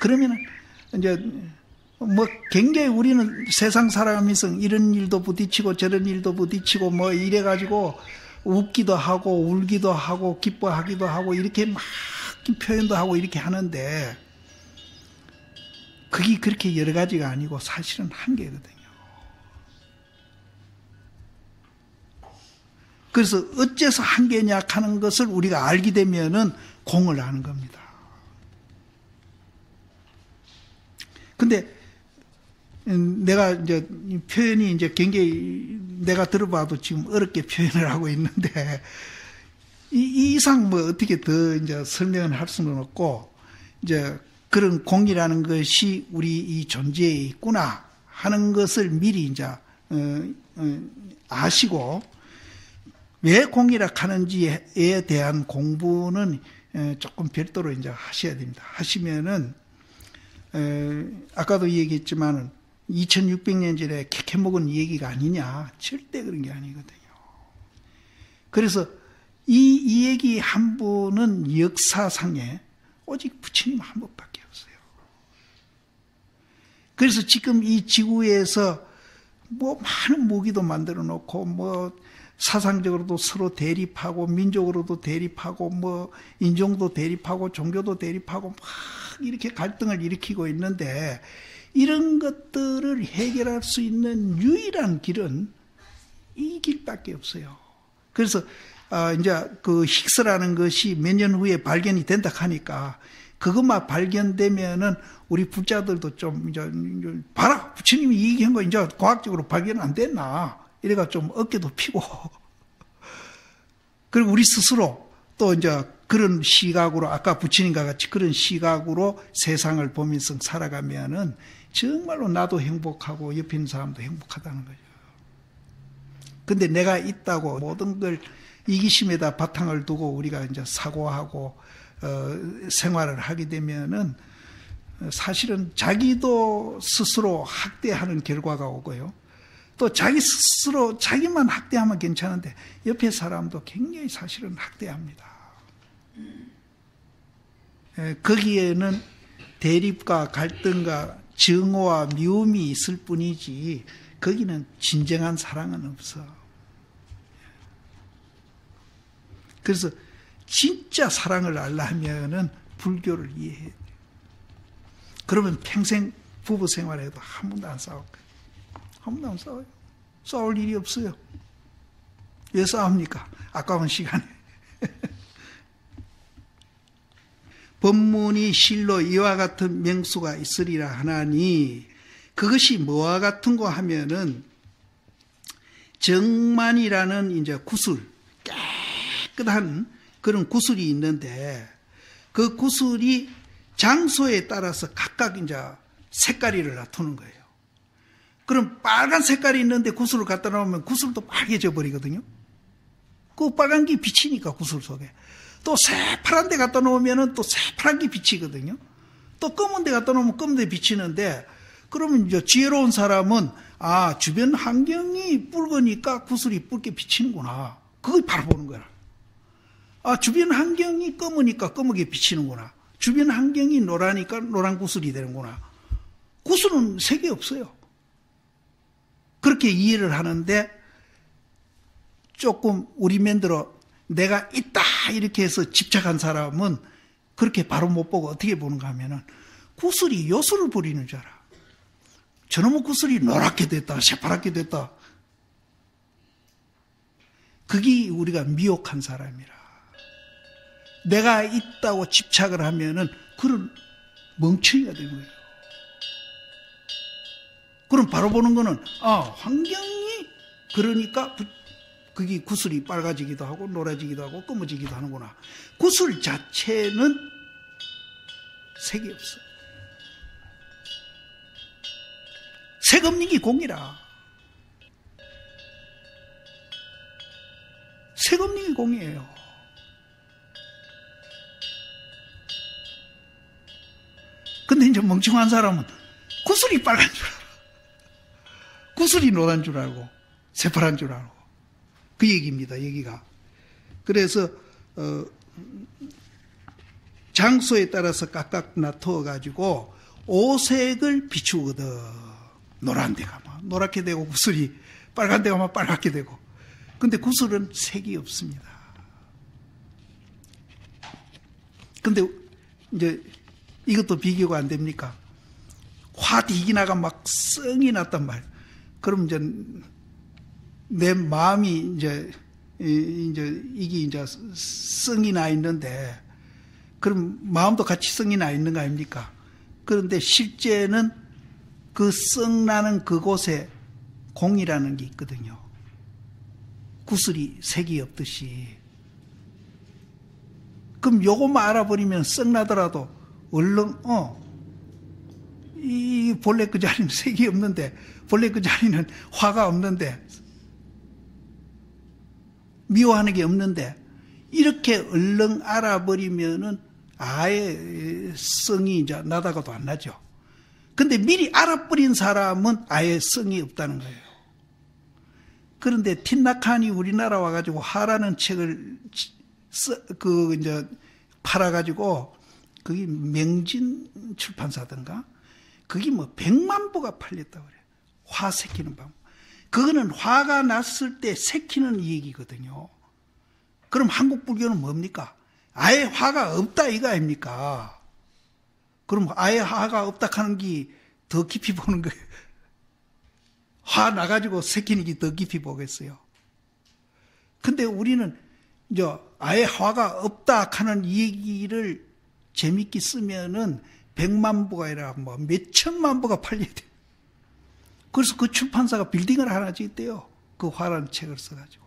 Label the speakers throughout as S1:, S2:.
S1: 그러면은 이제 뭐 굉장히 우리는 세상 살아가면서 이런 일도 부딪히고 저런 일도 부딪히고 뭐 이래가지고 웃기도 하고 울기도 하고 기뻐하기도 하고 이렇게 막 표현도 하고 이렇게 하는데 그게 그렇게 여러 가지가 아니고 사실은 한계거든요. 그래서 어째서 한계냐 하는 것을 우리가 알게 되면은 공을 아는 겁니다. 근데 내가 이제 표현이 이제 굉장히 내가 들어봐도 지금 어렵게 표현을 하고 있는데 이 이상 뭐 어떻게 더 이제 설명을 할 수는 없고 이제 그런 공이라는 것이 우리 이 존재에 있구나 하는 것을 미리 이제 아시고 왜 공이라 하는지에 대한 공부는 조금 별도로 이제 하셔야 됩니다. 하시면은 아까도 얘기했지만은 2600년 전에 캐캐먹은 얘기가 아니냐. 절대 그런 게 아니거든요. 그래서 이 얘기 한 분은 역사상에 오직 부처님 한 분밖에 없어요. 그래서 지금 이 지구에서 뭐 많은 무기도 만들어 놓고 뭐 사상적으로도 서로 대립하고 민족으로도 대립하고 뭐 인종도 대립하고 종교도 대립하고 막 이렇게 갈등을 일으키고 있는데 이런 것들을 해결할 수 있는 유일한 길은 이 길밖에 없어요. 그래서 이제 그 힉스라는 것이 몇 년 후에 발견이 된다 하니까 그것만 발견되면은 우리 불자들도 좀 이제 봐라 부처님이 이 얘기한 거 이제 과학적으로 발견 안 됐나 이래가 좀 어깨도 피고 그리고 우리 스스로 또 이제 그런 시각으로 아까 부처님과 같이 그런 시각으로 세상을 보면서 살아가면은 정말로 나도 행복하고 옆에 있는 사람도 행복하다는 거죠. 근데 내가 있다고 모든 걸 이기심에다 바탕을 두고 우리가 이제 사고하고 생활을 하게 되면은 사실은 자기도 스스로 학대하는 결과가 오고요. 또 자기 스스로 자기만 학대하면 괜찮은데 옆에 사람도 굉장히 사실은 학대합니다. 거기에는 대립과 갈등과 증오와 미움이 있을 뿐이지 거기는 진정한 사랑은 없어. 그래서 진짜 사랑을 알려면은 불교를 이해해야 돼. 그러면 평생 부부 생활에도 한 번도 안 싸울 거예요. 한 번도 안 싸워요. 싸울 일이 없어요. 왜 싸웁니까? 아까운 시간에. 법문이 실로 이와 같은 명수가 있으리라 하나니 그것이 뭐와 같은고 하면은 정만이라는 이제 구슬 깨끗한 그런 구슬이 있는데 그 구슬이 장소에 따라서 각각 이제 색깔이를 나타내는 거예요. 그럼 빨간 색깔이 있는데 구슬을 갖다 놓으면 구슬도 빨개져 버리거든요. 그 빨간 게 비치니까 구슬 속에. 또 새파란 데 갖다 놓으면 또 새파란 게 비치거든요. 또 검은 데 갖다 놓으면 검은 데 비치는데 그러면 이제 지혜로운 사람은 아 주변 환경이 붉으니까 구슬이 붉게 비치는구나. 그걸 바로 보는 거야. 아 주변 환경이 검으니까 검게 비치는구나. 주변 환경이 노라니까 노란 구슬이 되는구나. 구슬은 색이 없어요. 그렇게 이해를 하는데 조금 우리 맨들어 내가 있다 이렇게 해서 집착한 사람은 그렇게 바로 못 보고 어떻게 보는가 하면은 구슬이 요술을 부리는 줄 알아. 저놈의 구슬이 노랗게 됐다 새파랗게 됐다. 그게 우리가 미혹한 사람이라. 내가 있다고 집착을 하면은 그런 멍청이가 되는 거예요. 그럼 바로 보는 거는 환경이 그러니까 그게 구슬이 빨가지기도 하고 노래지기도 하고 검어지기도 하는구나. 구슬 자체는 색이 없어. 색 없는 게 공이라. 색 없는 게 공이에요. 근데 이제 멍청한 사람은 구슬이 빨간 줄 알아. 구슬이 노란 줄 알고 새파란 줄 알고 그 얘기입니다. 여기가. 그래서 장소에 따라서 각각 나누어 가지고 오색을 비추거든. 노란 데가 막 노랗게 되고 구슬이 빨간 데가 막 빨갛게 되고. 근데 구슬은 색이 없습니다. 근데 이제 이것도 비교가 안 됩니까? 화디기나가 막 성이 났단 말이에요. 그럼 이제 내 마음이 이제 이게 이제 성이 나 있는데, 그럼 마음도 같이 성이 나 있는 거 아닙니까? 그런데 실제는 그 성 나는 그곳에 공이라는 게 있거든요. 구슬이 색이 없듯이. 그럼 요것만 알아버리면 썩 나더라도 얼른 이 본래 그 자리는 색이 없는데, 본래 그 자리는 화가 없는데, 미워하는 게 없는데, 이렇게 얼른 알아버리면은 아예 성이 이제 나다가도 안 나죠. 근데 미리 알아버린 사람은 아예 성이 없다는 거예요. 그런데 틴나칸이 우리나라 와가지고 화라는 책을 이제 팔아가지고, 그게 명진 출판사든가, 그게 뭐 100만 부가 팔렸다고 그래요. 화 색히는 방법. 그거는 화가 났을 때 색히는 얘기거든요. 그럼 한국 불교는 뭡니까? 아예 화가 없다 이거 아닙니까? 그럼 아예 화가 없다 하는 게 더 깊이 보는 거예요. 화 나가지고 색히는 게 더 깊이 보겠어요. 근데 우리는 이제 아예 화가 없다 하는 얘기를 재밌게 쓰면은 100만 부가 아니라 뭐 몇천만 부가 팔려야 돼요. 그래서 그 출판사가 빌딩을 하나 짓대요. 그 화라는 책을 써가지고.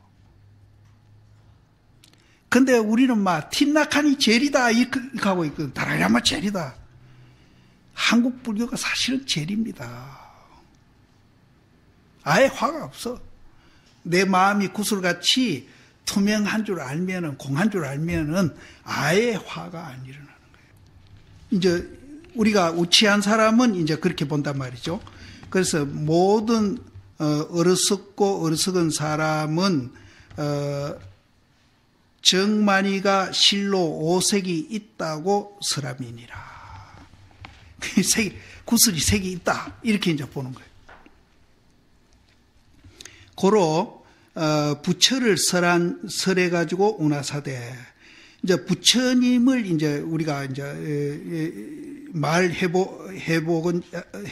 S1: 근데 우리는 막 틴나칸이 제일이다 이렇게 하고 있거든. 다라야마 제일이다. 한국 불교가 사실은 제일입니다. 아예 화가 없어. 내 마음이 구슬같이 투명한 줄 알면은, 공한 줄 알면은 아예 화가 안 일어나는 거예요. 이제 우리가 우치한 사람은 이제 그렇게 본단 말이죠. 그래서 모든 어리석고 어리석은 사람은 정만이가 실로 오색이 있다고 설함이니라. 구슬이 색이 있다 이렇게 이제 보는 거예요. 고로 부처를 설해 가지고 운하사대. 이제 부처님을 이제 우리가 이제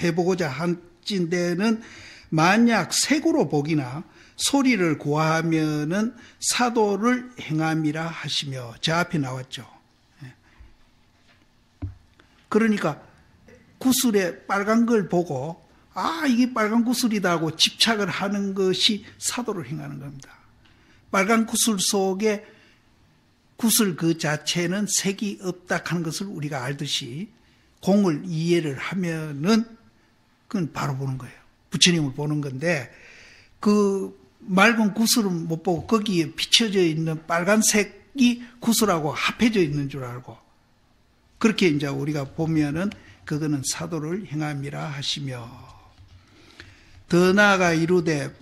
S1: 해보고자 한 찐데는, 만약 색으로 보기나 소리를 고하면은 사도를 행함이라 하시며, 저 앞에 나왔죠. 그러니까 구슬에 빨간 걸 보고 이게 빨간 구슬이다 하고 집착을 하는 것이 사도를 행하는 겁니다. 빨간 구슬 속에 구슬 그 자체는 색이 없다 하는 것을 우리가 알듯이 공을 이해를 하면은 그건 바로 보는 거예요. 부처님을 보는 건데, 그 맑은 구슬은 못 보고 거기에 비춰져 있는 빨간색이 구슬하고 합해져 있는 줄 알고, 그렇게 이제 우리가 보면은 그거는 사도를 행함이라 하시며, 더 나아가 이르되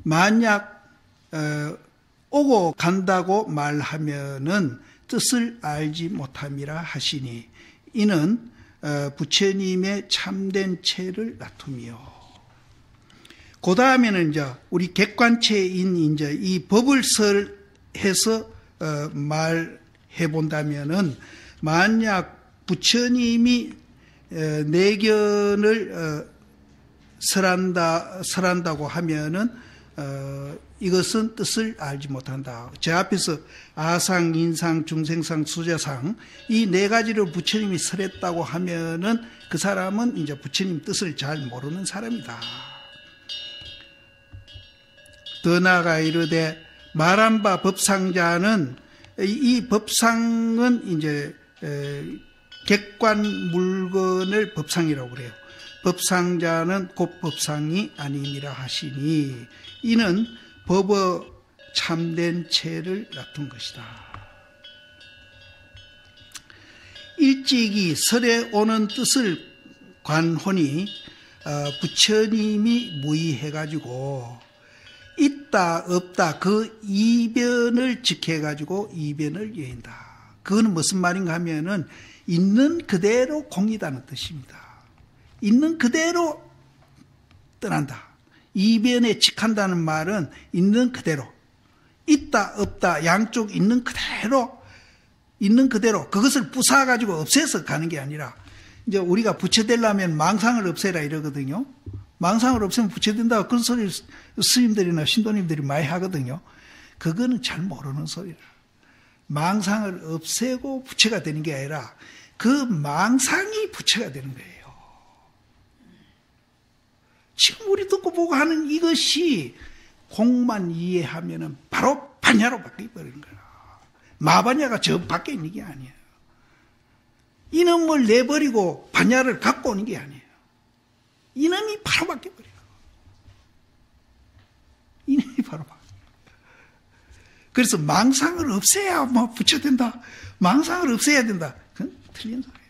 S1: 만약 오고 간다고 말하면은 뜻을 알지 못함이라 하시니, 이는 부처님의 참된 체를 나툼이요. 그 다음에는 이제 우리 객관체인 이제 이 법을 해서 말해 본다면은, 만약 부처님이 내견을 설한다고 하면은 이것은 뜻을 알지 못한다. 제 앞에서 아상, 인상, 중생상, 수자상 이 네 가지를 부처님이 설했다고 하면은 그 사람은 이제 부처님 뜻을 잘 모르는 사람이다. 더 나아가 이르되 말한 바 법상자는, 이 법상은 이제 객관 물건을 법상이라고 그래요. 법상자는 곧 법상이 아니니라 하시니, 이는 법의 참된 체를 나툰 것이다. 일찍이 설에 오는 뜻을 관하니 부처님이 무의해가지고 있다 없다 그 이변을 지켜가지고 이변을 여인다. 그건 무슨 말인가 하면은 있는 그대로 공이다는 뜻입니다. 있는 그대로 떠난다. 이변에 직한다는 말은 있는 그대로, 있다 없다 양쪽 있는 그대로 그것을 부숴가지고 없애서 가는 게 아니라, 이제 우리가 부처되려면 망상을 없애라 이러거든요. 망상을 없애면 부처된다고 그런 소리를 스님들이나 신도님들이 많이 하거든요. 그거는 잘 모르는 소리라. 망상을 없애고 부처가 되는 게 아니라 그 망상이 부처가 되는 거예요. 지금 우리 듣고 보고 하는 이것이 공만 이해하면은 바로 반야로 바뀌어버리는 거야. 마반야가 저 밖에 있는 게 아니에요. 이놈을 내버리고 반야를 갖고 오는 게 아니에요. 이놈이 바로 바뀌어버려요. 이놈이 바로 바뀌어요. 그래서 망상을 없애야 뭐 부처된다. 망상을 없애야 된다. 그건 틀린 소리예요.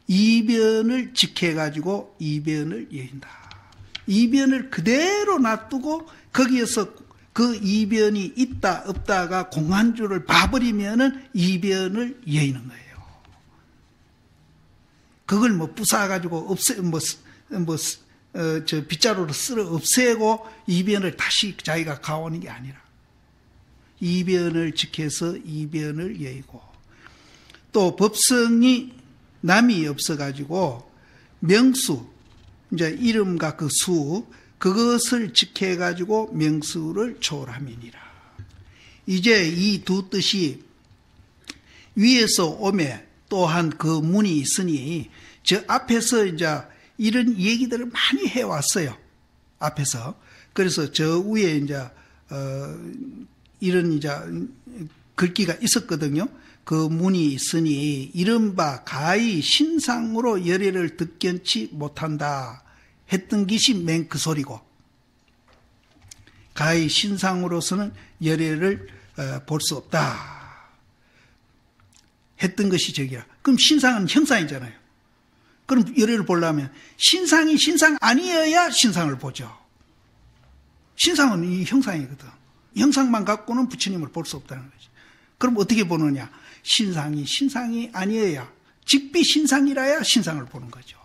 S1: 이변을 직해가지고 이변을 여인다. 이변을 그대로 놔두고 거기에서 그 이변이 있다 없다가 공한줄을 봐버리면은 이변을 여의는 거예요. 그걸 뭐 부숴가지고 저 빗자루로 쓸어 없애고 이변을 다시 자기가 가오는 게 아니라 이변을 지켜서 이변을 여의고, 또 법성이 남이 없어가지고 명수, 이제 이름과 그 수, 그것을 지켜가지고 명수를 초월함이니라. 이제 이 두 뜻이 위에서 오매 또한 그 문이 있으니, 저 앞에서 이제 이런 얘기들을 많이 해왔어요. 앞에서. 그래서 저 위에 이제, 이런 이제 글귀가 있었거든요. 그 문이 있으니 이른바 가히 신상으로 열애를 득견치 못한다 했던 것이 맨 그 소리고, 가히 신상으로서는 열애를 볼 수 없다 했던 것이 저기야. 그럼 신상은 형상이잖아요. 그럼 열애를 보려면 신상이 신상 아니어야 신상을 보죠. 신상은 이 형상이거든. 형상만 갖고는 부처님을 볼 수 없다는 거지. 그럼 어떻게 보느냐? 신상이 신상이 아니어야, 직비 신상이라야 신상을 보는 거죠.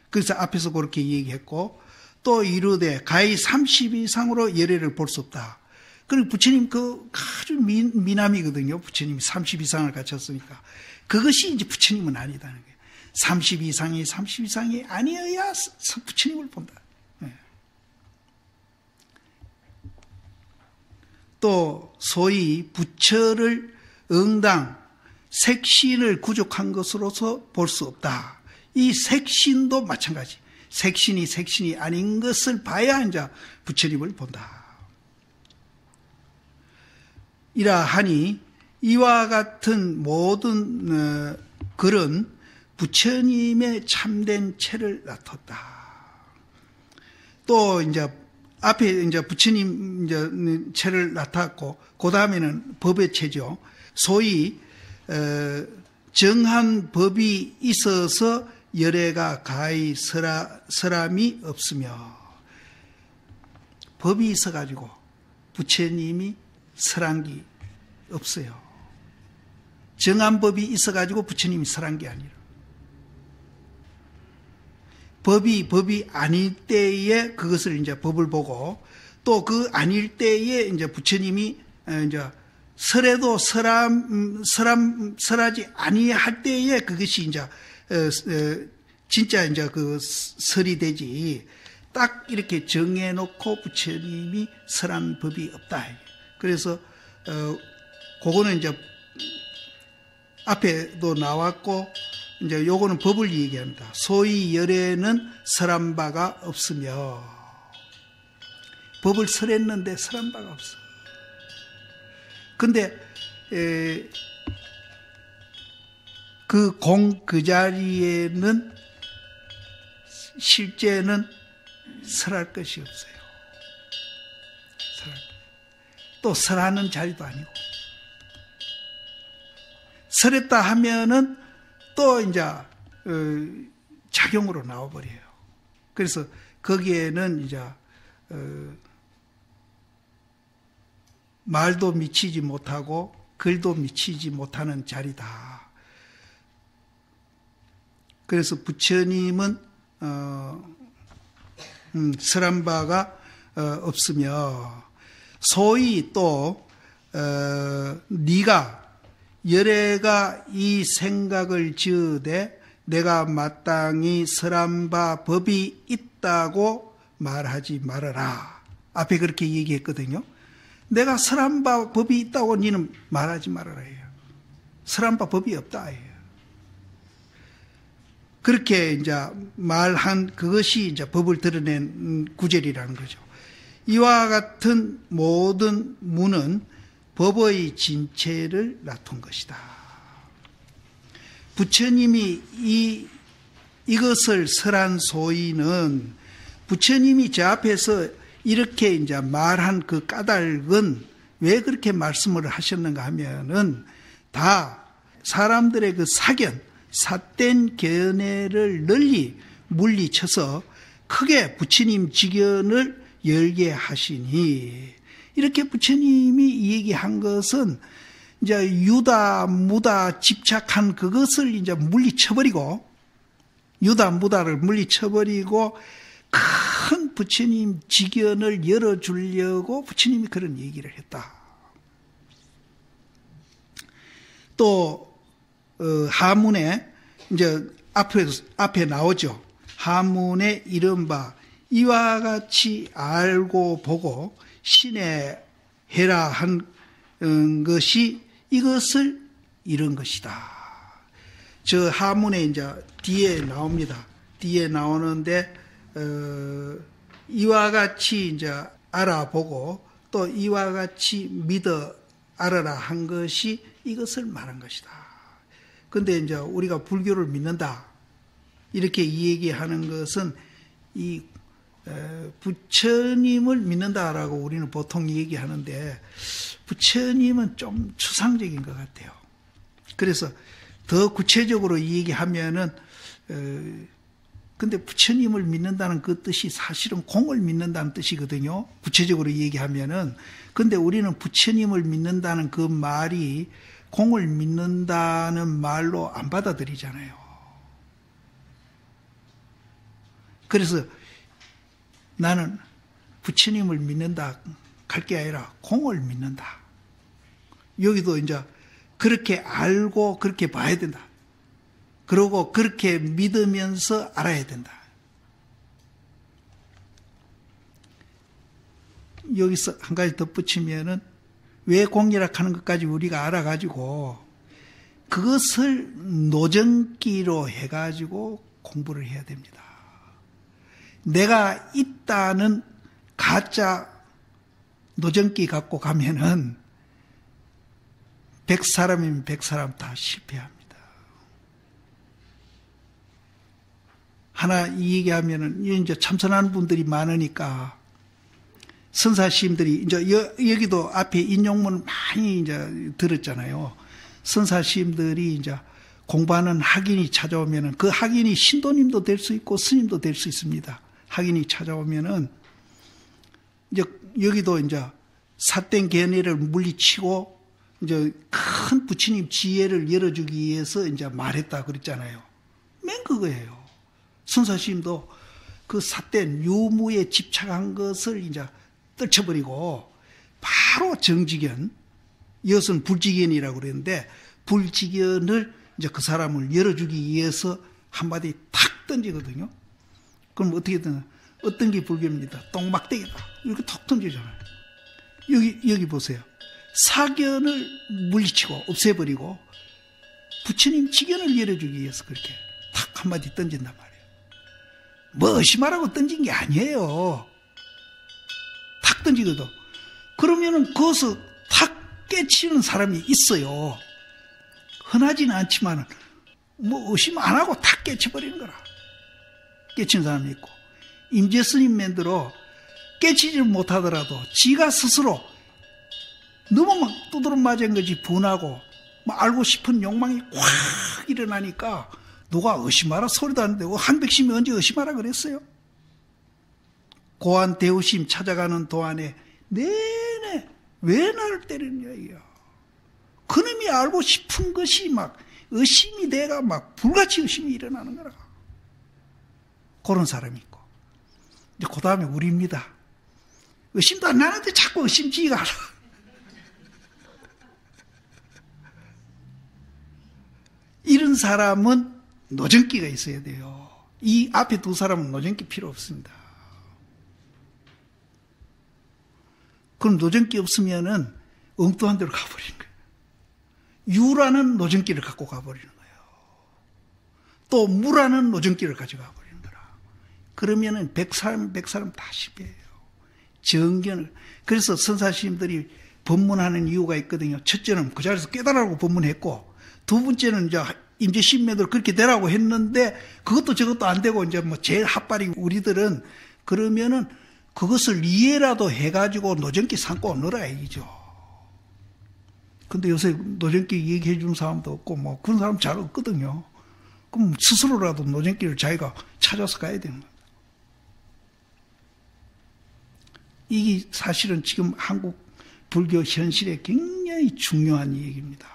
S1: 그래서 앞에서 그렇게 얘기했고, 또 이르되 가히 30 이상으로 열애를 볼 수 없다. 그리고 부처님 그 아주 미남이거든요. 부처님이 30 이상을 갖췄으니까. 그것이 이제 부처님은 아니다는 거예요. 30 이상이 아니어야 부처님을 본다. 네. 또 소위 부처를 응당 색신을 구족한 것으로서 볼 수 없다. 이 색신도 마찬가지. 색신이 아닌 것을 봐야 이제 부처님을 본다. 이러하니 이와 같은 모든 글은 부처님의 참된 체를 나타났다. 또 이제 앞에 이제 부처님 이제 체를 나타났고, 그 다음에는 법의 체죠. 소위 정한 법이 있어서 열애가 가히 설함이 없으며, 법이 있어가지고 부처님이 설한 게 없어요. 정한 법이 있어가지고 부처님이 설한 게 아니라, 법이 아닐 때에 그것을 이제 법을 보고, 또 그 아닐 때에 이제 부처님이 이제 설해도 설하지 아니할 때에 그것이 이제 진짜 이제 그 설이 되지, 딱 이렇게 정해놓고 부처님이 설한 법이 없다. 그래서 그거는 이제 앞에도 나왔고, 이제 요거는 법을 얘기합니다. 소위 열애는 설한 바가 없으며, 법을 설했는데 설한 바가 없어. 근데 그 자리에는 실제는 설할 것이 없어요. 또 설하는 자리도 아니고, 설했다 하면은 또 이제 작용으로 나와버려요. 그래서 거기에는 이제 말도 미치지 못하고 글도 미치지 못하는 자리다. 그래서 부처님은 설한 바가 없으며, 소위 또 네가 열애가 이 생각을 지으되 내가 마땅히 설한 바 법이 있다고 말하지 말아라. 앞에 그렇게 얘기했거든요. 내가 설한 바 법이 있다고 니는 말하지 말아라 해요. 설한 바 법이 없다 해요. 그렇게 이제 말한 그것이 이제 법을 드러낸 구절이라는 거죠. 이와 같은 모든 무는 법의 진체를 나타낸 것이다. 부처님이 이것을 설한 소인은 부처님이 저 앞에서 이렇게 이제 말한 그 까닭은 왜 그렇게 말씀을 하셨는가 하면은 다 사람들의 그 사견, 삿된 견해를 널리 물리쳐서 크게 부처님 직연을 열게 하시니, 이렇게 부처님이 얘기한 것은 이제 유다, 무다 집착한 그것을 이제 물리쳐버리고, 유다, 무다를 물리쳐버리고 큰 부처님 직연을 열어주려고 부처님이 그런 얘기를 했다. 또 하문에 이제 앞에 나오죠. 하문에 이른바 이와 같이 알고 보고 신의 해라 한 것이 이것을 이룬 것이다. 저 하문에 이제 뒤에 나옵니다. 뒤에 나오는데 이와 같이 이제 알아보고 또 이와 같이 믿어 알아라 한 것이 이것을 말한 것이다. 근데 이제 우리가 불교를 믿는다 이렇게 얘기하는 것은 이 부처님을 믿는다라고 우리는 보통 얘기하는데, 부처님은 좀 추상적인 것 같아요. 그래서 더 구체적으로 얘기하면은 근데 부처님을 믿는다는 그 뜻이 사실은 공을 믿는다는 뜻이거든요. 구체적으로 얘기하면은. 근데 우리는 부처님을 믿는다는 그 말이 공을 믿는다는 말로 안 받아들이잖아요. 그래서 나는 부처님을 믿는다 할 게 아니라 공을 믿는다. 여기도 이제 그렇게 알고 그렇게 봐야 된다. 그러고 그렇게 믿으면서 알아야 된다. 여기서 한 가지 덧붙이면은 왜 공이라 하는 것까지 우리가 알아가지고 그것을 노정기로 해가지고 공부를 해야 됩니다. 내가 있다는 가짜 노정기 갖고 가면은 100사람이면 100사람 다 실패합니다. 하나 이 얘기하면은 이제 참선하는 분들이 많으니까 선사시임들이 이제 여기도 앞에 인용문을 많이 이제 들었잖아요. 선사시임들이 이제 공부하는 학인이 찾아오면은 그 학인이 신도님도 될 수 있고 스님도 될 수 있습니다. 학인이 찾아오면은 이제 여기도 이제 삿된 견해를 물리치고 이제 큰 부처님 지혜를 열어주기 위해서 이제 말했다 그랬잖아요. 맨 그거예요. 선사시임도 그 삿된 유무에 집착한 것을 이제 떨쳐버리고 바로 정직견, 이것은 불직견이라고 그랬는데 불직견을 이제 그 사람을 열어주기 위해서 한마디 탁 던지거든요. 그럼 어떻게 되나? 어떤 게 불교입니다. 똥막대기다. 이렇게 톡 던지잖아요. 여기 보세요. 사견을 물리치고 없애버리고 부처님 직견을 열어주기 위해서 그렇게 탁 한마디 던진단 말이에요. 뭐 의심하라고 던진 게 아니에요. 탁 던지거든. 그러면은 그것을 탁 깨치는 사람이 있어요. 흔하지는 않지만 뭐 의심 안 하고 탁 깨쳐버리는 거라. 깨치는 사람이 있고, 임재스님 맨들어 깨치지 못하더라도 지가 스스로 너무 막 두드러 맞은 것이 분하고 막 알고 싶은 욕망이 확 일어나니까 누가 의심하라 소리도 안 되고, 한백심이 언제 의심하라 그랬어요? 고안 대우심 찾아가는 도안에 내내 왜 나를 때리느냐 이거. 그놈이 알고 싶은 것이 막 의심이 돼가 막 불같이 의심이 일어나는 거라. 그런 사람이 있고. 이제 그 다음에 우리입니다. 의심도 안 나는데 자꾸 의심지가 알아. 이런 사람은 노전기가 있어야 돼요. 이 앞에 두 사람은 노전기 필요 없습니다. 그럼 노전기 없으면은 엉뚱한 데로 가버리는 거예요. 유라는 노전기를 갖고 가버리는 거예요. 또 무라는 노전기를 가져가 버리는 거라. 그러면은 100사람 다 실패해요. 정견을. 그래서 선사시님들이 법문하는 이유가 있거든요. 첫째는 그 자리에서 깨달으라고 법문했고, 두 번째는 이제 임재신매들 그렇게 되라고 했는데, 그것도 저것도 안 되고, 이제 뭐 제일 핫발이 우리들은 그러면은 그것을 이해라도 해가지고 노전기 삼고 오너라 이죠. 근데 요새 노전기 얘기해 주는 사람도 없고, 뭐 그런 사람 잘 없거든요. 그럼 스스로라도 노전기를 자기가 찾아서 가야 되는 거예요. 이게 사실은 지금 한국 불교 현실에 굉장히 중요한 얘기입니다.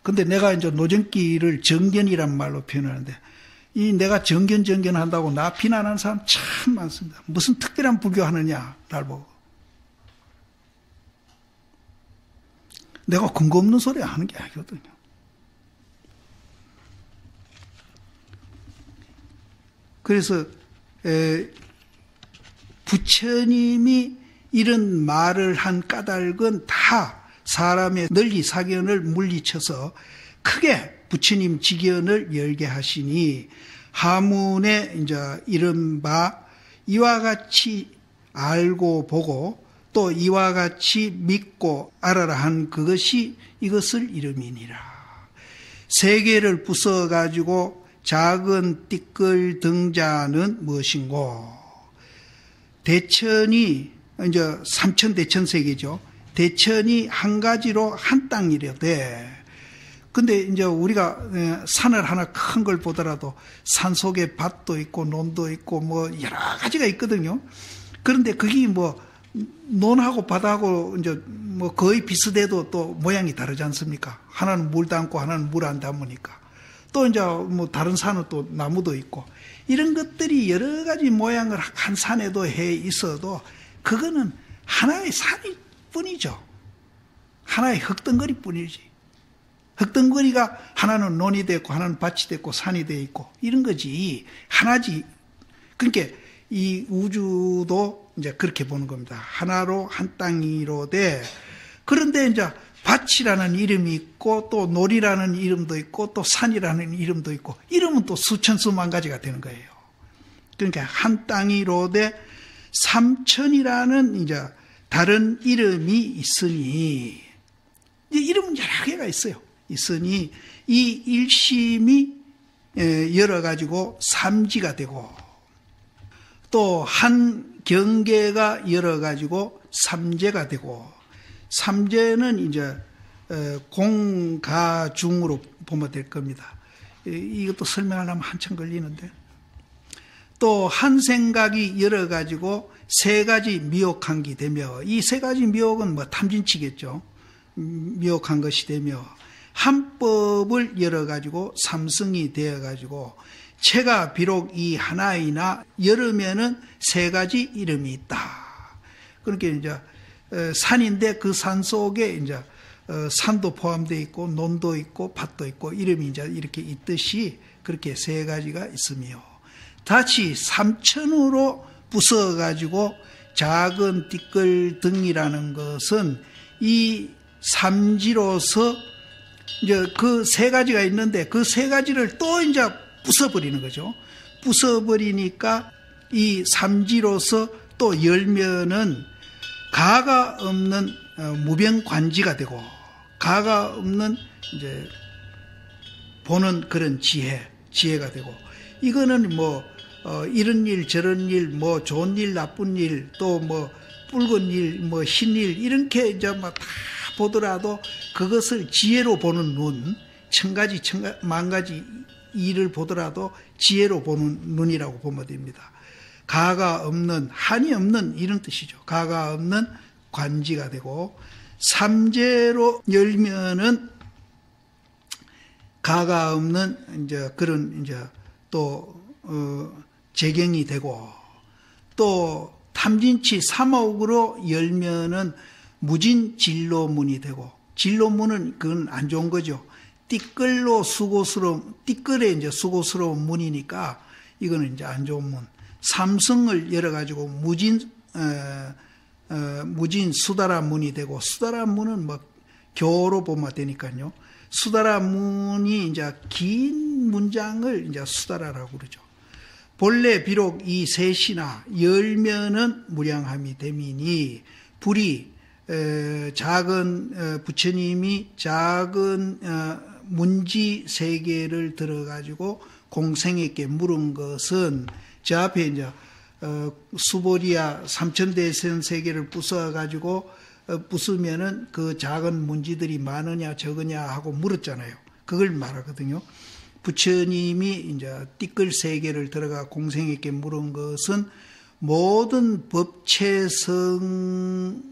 S1: 근데 내가 이제 노전기를 정견이란 말로 표현하는데, 이 내가 정견 한다고 나 비난하는 사람 참 많습니다. 무슨 특별한 불교 하느냐, 날 보고. 내가 근거 없는 소리 하는 게 아니거든요. 그래서 부처님이 이런 말을 한 까닭은 다 사람의 널리 사견을 물리쳐서 크게 부처님 지견을 열게 하시니, 하문에 이제 이른바 이와 같이 알고 보고 또 이와 같이 믿고 알아라 한 그것이 이것을 이름이니라. 세계를 부숴가지고 작은 띠끌 등자는 무엇인고? 대천이 이제 삼천대천세계죠. 대천이 한 가지로 한 땅이려되, 근데 이제 우리가 산을 하나 큰 걸 보더라도 산 속에 밭도 있고 논도 있고 뭐 여러 가지가 있거든요. 그런데 그게 뭐 논하고 밭하고 이제 뭐 거의 비슷해도 또 모양이 다르지 않습니까? 하나는 물 담고 하나는 물 안 담으니까. 또 이제 뭐 다른 산은 또 나무도 있고, 이런 것들이 여러 가지 모양을 한 산에도 해 있어도 그거는 하나의 산이 뿐이죠. 하나의 흙덩거리 뿐이지. 흙덩거리가 하나는 논이 됐고 하나는 밭이 됐고 산이 되어 있고 이런 거지. 하나지. 그러니까 이 우주도 이제 그렇게 보는 겁니다. 하나로 한 땅이로 돼. 그런데 이제 밭이라는 이름이 있고 또 놀이라는 이름도 있고 또 산이라는 이름도 있고, 이름은 또 수천 수만 가지가 되는 거예요. 그러니까 한 땅이로 돼 삼천이라는 이제 다른 이름이 있으니, 이제 이름은 여러 개가 있어요. 있으니 이 일심이 열어 가지고 삼지가 되고, 또 한 경계가 열어 가지고 삼재가 되고, 삼재는 이제 공가중으로 보면 될 겁니다. 이것도 설명하려면 한참 걸리는데, 또 한 생각이 열어 가지고 세 가지 미혹한기 되며, 이 세 가지 미혹은 뭐 탐진치겠죠. 미혹한 것이 되며, 한 법을 열어 가지고 삼성이 되어 가지고, 체가 비록 이 하나이나 열으면은 세 가지 이름이 있다. 그러니까 이제 산인데 그 산 속에 이제 산도 포함되어 있고 논도 있고 밭도 있고 이름이 이제 이렇게 있듯이 그렇게 세 가지가 있으며, 다시 삼천으로 부숴 가지고 작은 띠끌 등이라는 것은 이 삼지로서 이제 그 세 가지가 있는데 그 세 가지를 또 이제 부숴버리는 거죠. 부숴버리니까 이 삼지로서 또 열면은 가가 없는 무병관지가 되고, 가가 없는 이제 보는 그런 지혜가 되고, 이거는 뭐 이런 일 저런 일, 뭐 좋은 일 나쁜 일, 또 뭐 붉은 일, 뭐 흰 일, 이렇게 이제 막 다 보더라도 그것을 지혜로 보는 눈, 천가지 만가지 일을 보더라도 지혜로 보는 눈이라고 보면 됩니다. 가가 없는, 한이 없는 이런 뜻이죠. 가가 없는 관지가 되고, 삼재로 열면은 가가 없는 이제 그런 이제 또 재경이 되고, 또 탐진치 3억으로 열면은 무진진로문이 되고, 진로문은 그건 안 좋은 거죠. 띠끌로 수고스러운, 띠끌에 이제 수고스러운 문이니까 이거는 이제 안 좋은 문. 삼성을 열어가지고 무진 수다라 문이 되고, 수다라 문은 뭐 교로 보면 되니까요. 수다라 문이 이제 긴 문장을 이제 수다라라고 그러죠. 본래 비록 이 셋이나 열면은 무량함이 됨이니, 불이 작은 부처님이 작은 문지 세 개를 들어가지고 공생에게 물은 것은, 저 앞에 이제 수보리야 삼천대천 세 개를 부숴가지고 부수면은 그 작은 문지들이 많으냐 적으냐 하고 물었잖아요. 그걸 말하거든요. 부처님이 이제 띠끌 세 개를 들어가 공생에게 물은 것은 모든 법체성을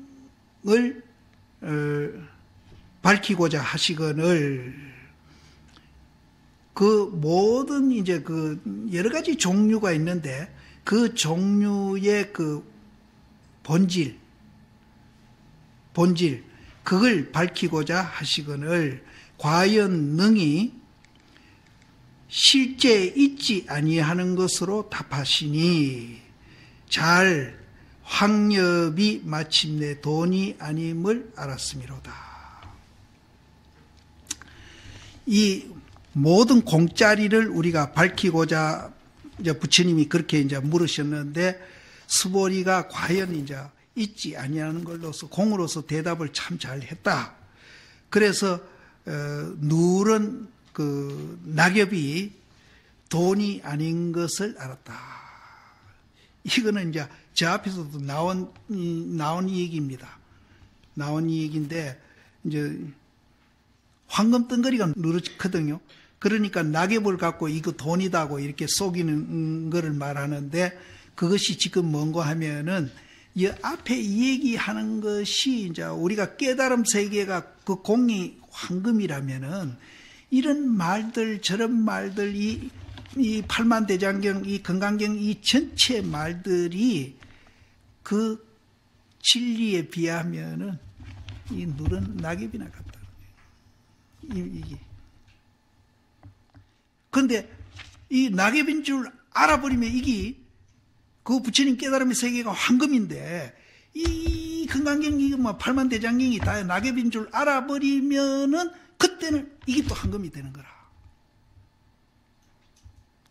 S1: 밝히고자 하시거늘, 그 모든 이제 그 여러 가지 종류가 있는데 그 종류의 그 본질 그걸 밝히고자 하시거늘, 과연 능히 실제 있지 아니하는 것으로 답하시니 잘 황엽이 마침내 돈이 아님을 알았음이로다. 이 모든 공짜리를 우리가 밝히고자 이제 부처님이 그렇게 이제 물으셨는데, 수보리가 과연 이제 있지 아니하는 걸로서 공으로서 대답을 참 잘했다. 그래서 누런 그 낙엽이 돈이 아닌 것을 알았다. 이거는 이제 저 앞에서도 나온 얘기입니다. 나온 얘기인데, 이제 황금 덩어리가 누렇거든요. 그러니까 낙엽을 갖고 이거 돈이다고 이렇게 속이는 거를 말하는데, 그것이 지금 뭔가 하면은 이 앞에 얘기하는 것이 이제 우리가 깨달음 세계가 그 공이 황금이라면은 이런 말들 저런 말들 이 팔만대장경 이 건강경 이 전체 말들이 그 진리에 비하면은 이 누런 낙엽이나 같다. 이게. 그런데 이 낙엽인 줄 알아버리면 이게 그 부처님 깨달음의 세계가 황금인데, 이 건강경 이거 뭐 팔만대장경이 다 낙엽인 줄 알아버리면은 그때는 이게 또 황금이 되는 거라.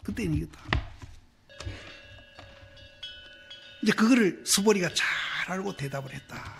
S1: 그때는 이게 다. 이제 그거를 수보리가 잘 알고 대답을 했다.